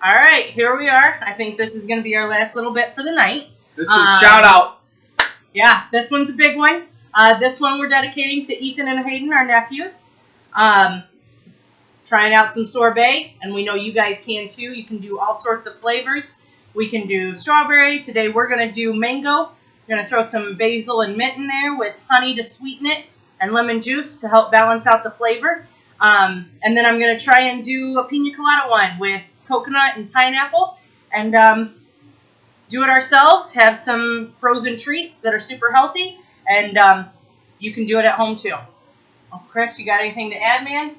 All right, here we are. I think this is going to be our last little bit for the night. This one's shout out. Yeah, this one's a big one. This one we're dedicating to Ethan and Hayden, our nephews. Trying out some sorbet, and we know you guys can too. You can do all sorts of flavors. We can do strawberry. Today we're going to do mango. We're going to throw some basil and mint in there with honey to sweeten it and lemon juice to help balance out the flavor. And then I'm going to try and do a pina colada one with coconut and pineapple, and do it ourselves. Have some frozen treats that are super healthy, and you can do it at home too. Oh, Chris, you got anything to add, man?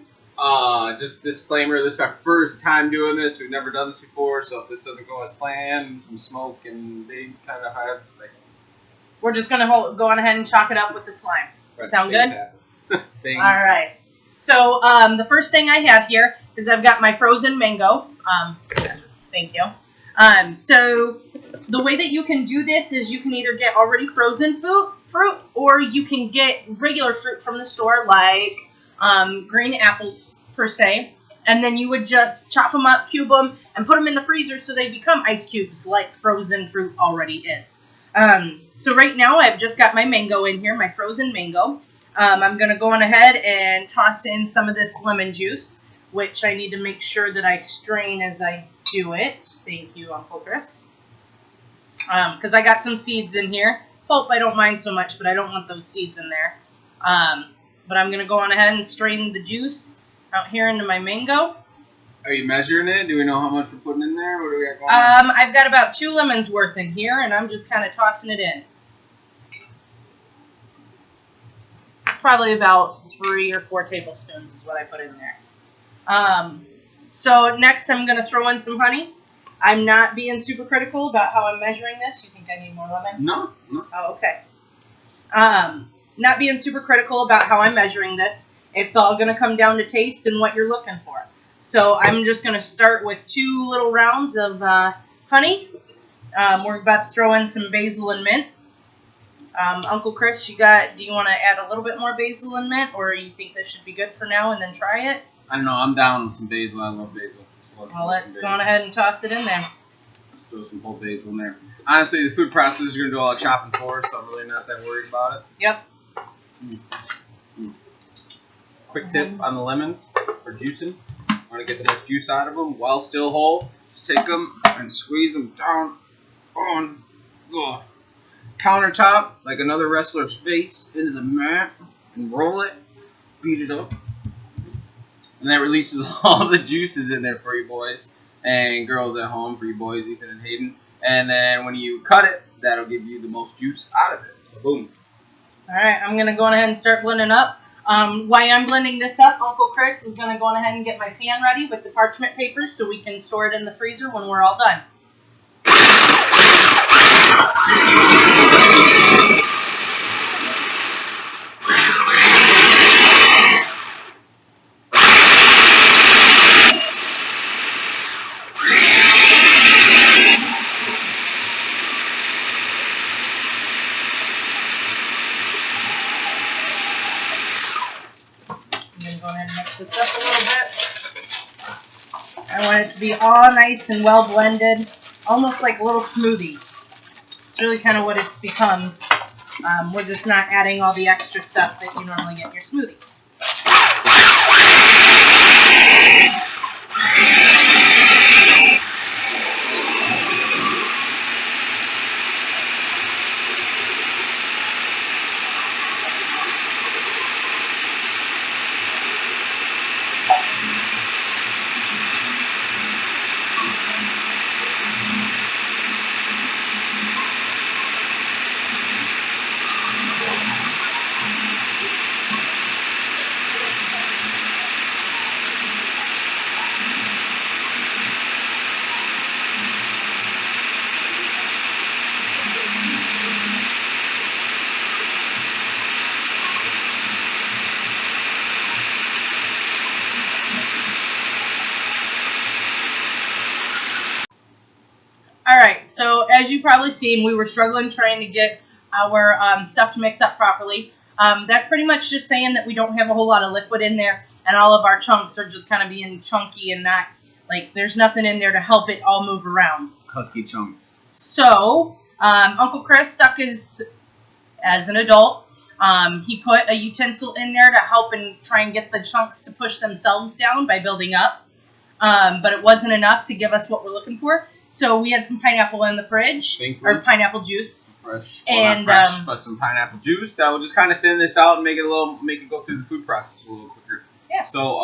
Just disclaimer, this is our first time doing this. We've never done this before, so if this doesn't go as planned, some smoke and they kind of have, like... We're just going to go on ahead and chalk it up with the slime. Right, Sound good? All right. So the first thing I have here is I've got my frozen mango. Thank you. So the way that you can do this is you can either get already frozen fruit, or you can get regular fruit from the store, like green apples per se, and then you would just chop them up, cube them, and put them in the freezer so they become ice cubes like frozen fruit already is. So right now I've just got my mango in here, my frozen mango. I'm going to go on ahead and toss in some of this lemon juice, which I need to make sure that I strain as I do it. Thank you, Uncle Chris. Because I got some seeds in here. Pulp I don't mind so much, but I don't want those seeds in there. But I'm going to go on ahead and strain the juice out here into my mango. Are you measuring it? Do we know how much we're putting in there? What do we got going on? I've got about 2 lemons worth in here, and I'm just kind of tossing it in. Probably about 3 or 4 tablespoons is what I put in there. So next I'm going to throw in some honey. I'm not being super critical about how I'm measuring this. You think I need more lemon? No. Oh, okay. Not being super critical about how I'm measuring this. It's all going to come down to taste and what you're looking for. So I'm just going to start with 2 little rounds of honey. We're about to throw in some basil and mint. Uncle Chris, do you want to add a little bit more basil and mint, or you think this should be good for now and then try it? I don't know. I'm down with some basil. I love basil. So let's go on ahead and toss it in there. Let's throw some whole basil in there. Honestly, the food processor is going to do all the chopping for us, so I'm really not that worried about it. Yep. Quick tip on the lemons for juicing. Want to get the most juice out of them while still whole. Just take them and squeeze them down on the countertop like another wrestler's face into the mat and roll it, beat it up, and that releases all the juices in there for you boys and girls at home, for you boys, Ethan and Hayden. And then when you cut it, that'll give you the most juice out of it. So boom. All right, I'm going to go on ahead and start blending up. While I'm blending this up, Uncle Chris is going to go on ahead and get my pan ready with the parchment paper so we can store it in the freezer when we're all done. This up a little bit. I want it to be all nice and well blended, almost like a little smoothie. It's really kind of what it becomes. We're just not adding all the extra stuff that you normally get in your smoothies. Alright, so as you've probably seen, we were struggling trying to get our stuff to mix up properly. That's pretty much just saying that we don't have a whole lot of liquid in there, and all of our chunks are just kind of being chunky and not Like, there's nothing in there to help it all move around. Husky chunks. So, Uncle Chris stuck his, as an adult, he put a utensil in there to help and try and get the chunks to push themselves down by building up. But it wasn't enough to give us what we're looking for. So we had some pineapple in the fridge, or pineapple juice. Fresh, and not fresh, but some pineapple juice. That will just kind of thin this out and make it go through the food process a little quicker. Yeah. So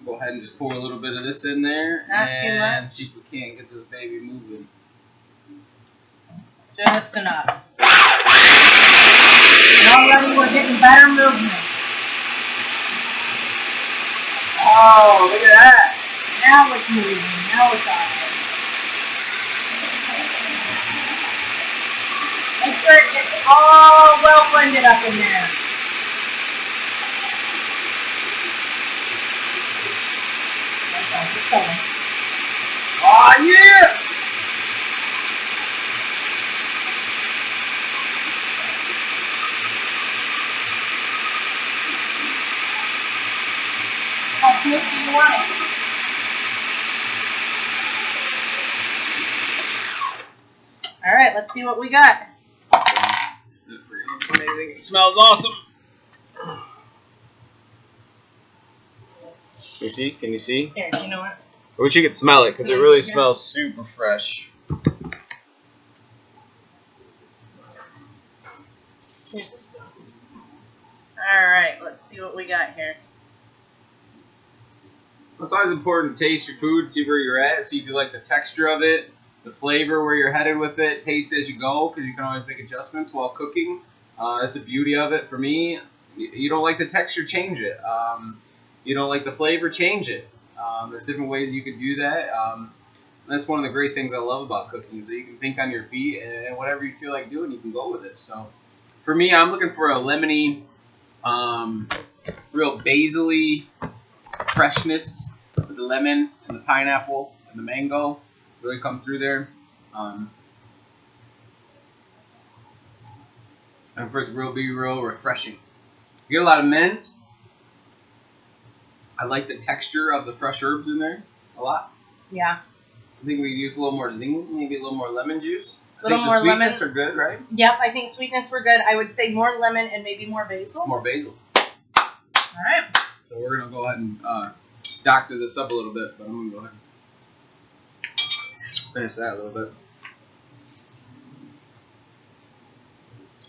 go ahead and just pour a little bit of this in there, Not too and much. see if we can't get this baby moving. Just enough. And already we're getting better movement. Oh, look at that! Now it's moving. Now it's awesome. Make sure it gets all well blended up in there. That's all. Keep going. Oh yeah! How smooth do you want it? All right, let's see what we got. It looks amazing. It smells awesome. Can you see? Can you see? Here, you know what? I wish you could smell it because it really Yeah. smells super fresh. All right, let's see what we got here. It's always important to taste your food, see where you're at, see if you like the texture of it, the flavor, where you're headed with it, taste as you go, because you can always make adjustments while cooking. That's the beauty of it for me. You don't like the texture, change it. You don't like the flavor, change it. There's different ways you can do that. That's one of the great things I love about cooking is that you can think on your feet, and whatever you feel like doing, you can go with it. So for me, I'm looking for a lemony, real basil-y freshness with the lemon and the pineapple and the mango really come through there. And for it to be real refreshing. You get a lot of mint. I like the texture of the fresh herbs in there a lot. Yeah. I think we use a little more zing, maybe a little more lemon juice. A little I think more the sweetness lemon. are good, right? Yep, I think sweetness were good. I would say more lemon and maybe more basil. More basil. All right. So we're going to go ahead and doctor this up a little bit, but I'm going to go ahead and finish that a little bit.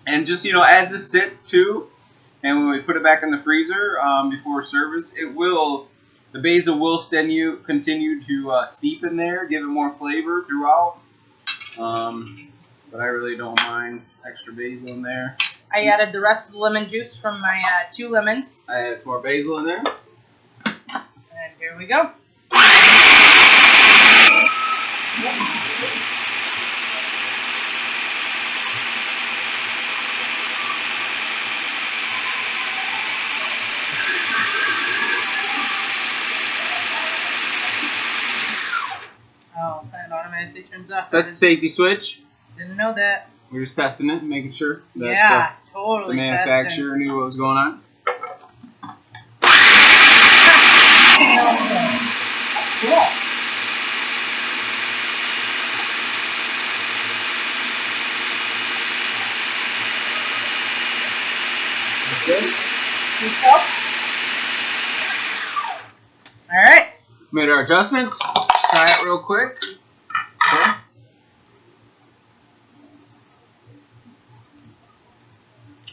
And just, as this sits too, and when we put it back in the freezer before service, the basil will continue to steep in there, give it more flavor throughout. But I really don't mind extra basil in there. I added the rest of the lemon juice from my 2 lemons. I added some more basil in there. And here we go. Oh, that automatically turns off. So that's a safety switch. Didn't know that. We're just testing it, making sure that Yeah, the totally manufacturer knew what was going on. Cool. Good. All right. Made our adjustments. Try it real quick. Okay.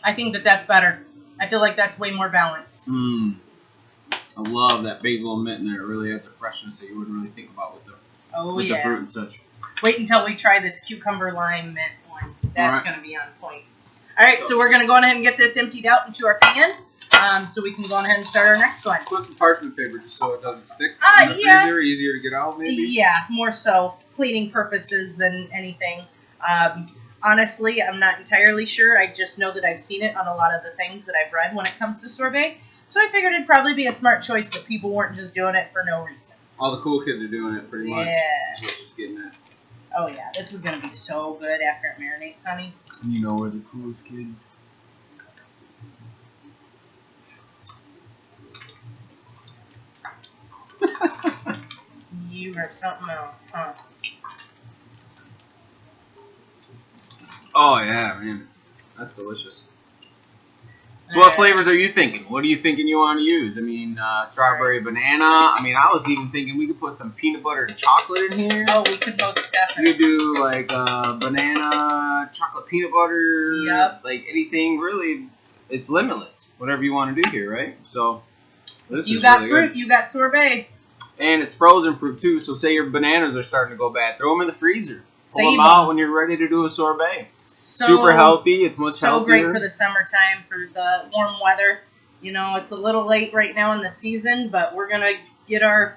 I think that's better. I feel like that's way more balanced. I love that basil and mint in there. It really adds a freshness that you wouldn't really think about with the Yeah. fruit and such. Wait until we try this cucumber lime mint one. That's All right. going to be on point. All right, so we're going to go ahead and get this emptied out into our pan, so we can go ahead and start our next one. Put some parchment paper just so it doesn't stick in the Yeah. freezer. Easier to get out, maybe. Yeah, more so cleaning purposes than anything. Honestly, I'm not entirely sure. I just know that I've seen it on a lot of the things that I've read when it comes to sorbet. So I figured it'd probably be a smart choice that people weren't just doing it for no reason. All the cool kids are doing it pretty much. Yeah. That's what she's getting at. Oh yeah, this is going to be so good after it marinates, honey. You know we're the coolest kids. you are something else, huh? Oh yeah, man, that's delicious. So what flavors are you thinking? What are you thinking you want to use? I mean, strawberry banana. I mean, I was even thinking we could put some peanut butter and chocolate in here. Oh, we could most You definitely. could do like banana, chocolate peanut butter. Yep. Like anything really. It's limitless. Whatever you want to do here, right? So this You is got really fruit, good. you got sorbet. And it's frozen fruit too. So say your bananas are starting to go bad, throw them in the freezer. Pull Save them out when you're ready to do a sorbet. So, Super healthy. It's much so healthier. great for the summertime, for the warm weather. You know, it's a little late right now in the season, but we're gonna get our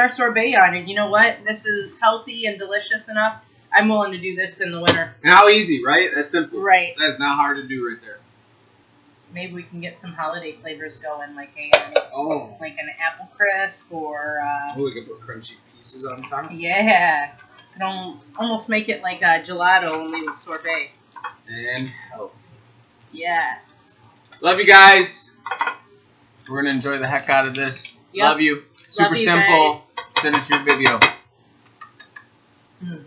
sorbet on. And you know what? This is healthy and delicious enough. I'm willing to do this in the winter. And how easy, right? That's simple. Right. That's not hard to do right there. Maybe we can get some holiday flavors going, like Oh. an apple crisp or We could put crunchy pieces on top. yeah. Could almost make it like a gelato only with sorbet. And Yes. love you guys. We're gonna enjoy the heck out of this. Yep. Love you. Super Love you simple. guys. Send us your video. Mm.